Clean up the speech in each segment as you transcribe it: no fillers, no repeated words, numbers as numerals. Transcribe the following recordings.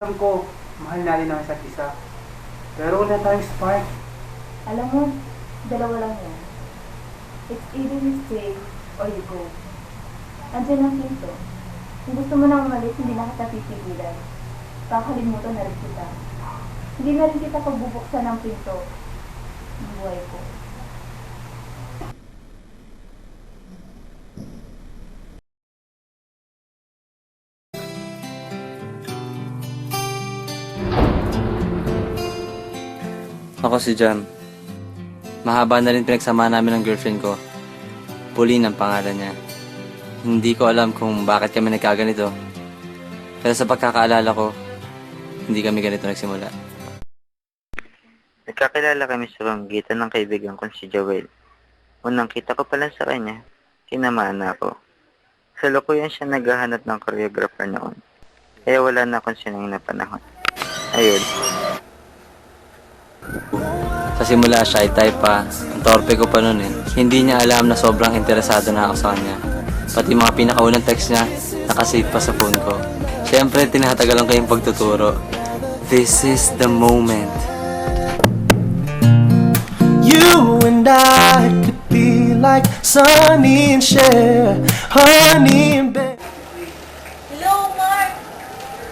Alam ko, mahal natin ang isa't isa. Pero wala tayong spark. Alam mo, dalawa lang yan. It's either you stay or you go. Andiyan ang pinto. Kung gusto mo na umalis, hindi na kita pipigilan. Kakalimutan na rin kita. Hindi na rin kita pagbubuksan ng pinto ng buhay ko. Ako si Jam. Mahaba na rin pinagsama namin ng girlfriend ko. Pauline ang pangalan niya. Hindi ko alam kung bakit kami nagkaganito. Pero sa pagkakaalala ko, hindi kami ganito nagsimula. Nagkakilala kami sa pamamagitan ng kaibigan kong si Joel. Unang kita ko pa lang sa kanya, tinamaan na ako. Sa lukuyan siya naghahanap ng choreographer noon. Kaya wala na akong sinang na panahon. Ayun. Sa simula, shy type pa. Ang torpe ko pa nun eh. Hindi niya alam na sobrang interesado na ako sa kanya. Pati mga pinakaunang text niya, nakasave pa sa phone ko. Siyempre, tinatagalan ko yung pagtuturo. This is the moment. You and I could be like Sunny and Cher, Honey and Bear. Hello, Mark!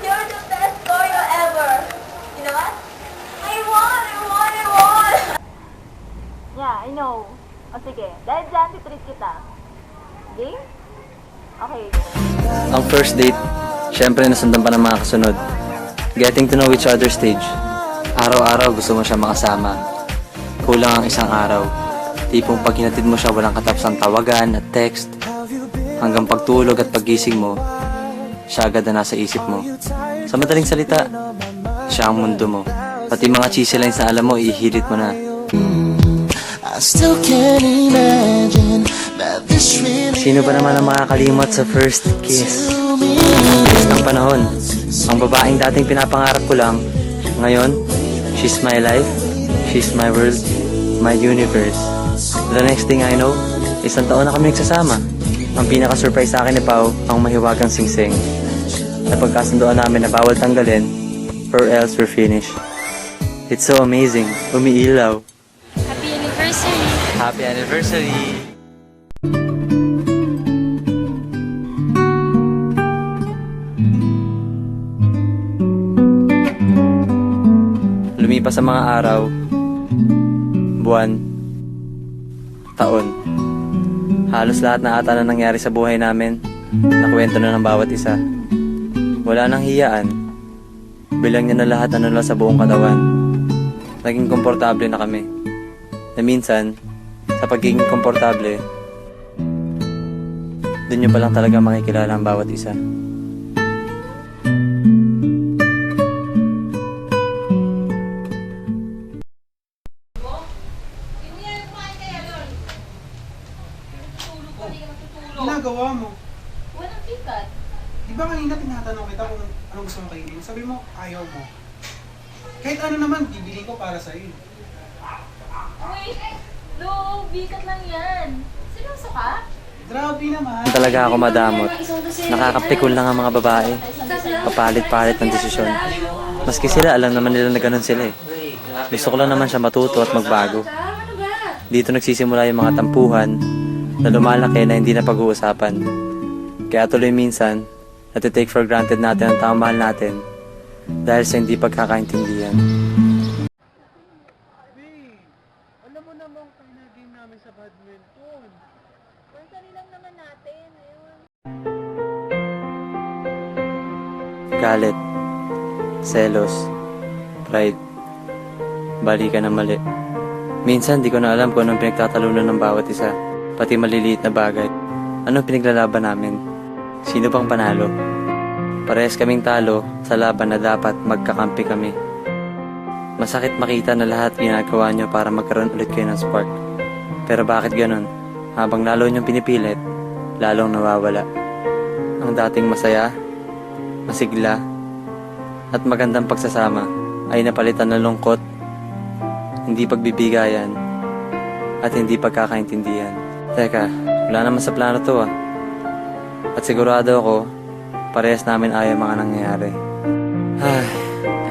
You're the best choreo ever! You know what? I won! Yeah, I know. O sige, dahil dyan, titreat kita. Game? Okay. Ang first date, syempre nasundan pa ng mga kasunod. Getting to know each other stage. Araw-araw gusto mo siya makasama. Kulang ang isang araw. Tipong pag hinatid mo siya walang katapusang tawagan at text. Hanggang pagtulog at paggising mo, siya agad na nasa isip mo. Sa madaling salita, siya ang mundo mo. Pati mga cheesy lines na alam mo, ihilit mo na. I still can't imagine that this really Sino ba naman ang makakalimot sa first kiss? Kiss ng panahon. Ang babaeng dating pinapangarap ko lang, ngayon, she's my life, she's my world, my universe. The next thing I know, isang taon na kami nagsasama. Ang pinaka-surprise sa akin ni Pao, ang mahiwagang singsing. Napagkasundoan namin na bawal tanggalin, or else we're finished. It's so amazing, umiilaw. Happy anniversary! Happy anniversary! Lumipas ang mga araw, buwan, taon. Halos lahat na ata na nangyari sa buhay namin, nakwento na ng bawat isa. Wala nang hiyaan. Bilang niya na lahat na nula sa buong katawan. Naging komportable na kami. Na minsan, sa pagiging komportable, doon nyo pa lang talaga makikilala ang bawat isa. Ginagawa mo. Walang pikat. Di ba kanina tinatanong kita kung anong gusto mong kainin? Sabi mo, ayaw mo. Kahit ano naman, bibili ko para sa'yo. Wait! No, bikat lang yan. Seryoso ka? Grabe naman. Talaga ako madamot. Nakakapikon lang ang mga babae. Papalit-palit ng desisyon. Maski sila, alam naman nila na ganun sila eh. Gusto ko lang naman siya matuto at magbago. Dito nagsisimula yung mga tampuhan na lumalaki na hindi na pag-uusapan. Kaya tuloy minsan, natitake for granted natin ang taong mahal natin dahil sa hindi pagkakaintindihan. Alam mo naman pinaging namin sa badminton. Pansari lang naman natin. Ayun. Galit, selos, pride, balikan ng mali. Minsan di ko na alam kung anong pinagtatalunan ng bawat isa, pati maliliit na bagay. Anong pinaglalaban namin? Sino bang panalo? Parehas kaming talo sa laban na dapat magkakampi kami. Masakit makita na lahat ginagawa nyo para magkaroon ulit kayo ng spark. Pero bakit ganun? Habang lalo nyong pinipilit, lalong nawawala. Ang dating masaya, masigla, at magandang pagsasama ay napalitan ng lungkot, hindi pagbibigayan, at hindi pagkakaintindihan. Teka, wala naman sa plano to ah. At sigurado ako, parehas namin ayaw mga nangyayari. Ay,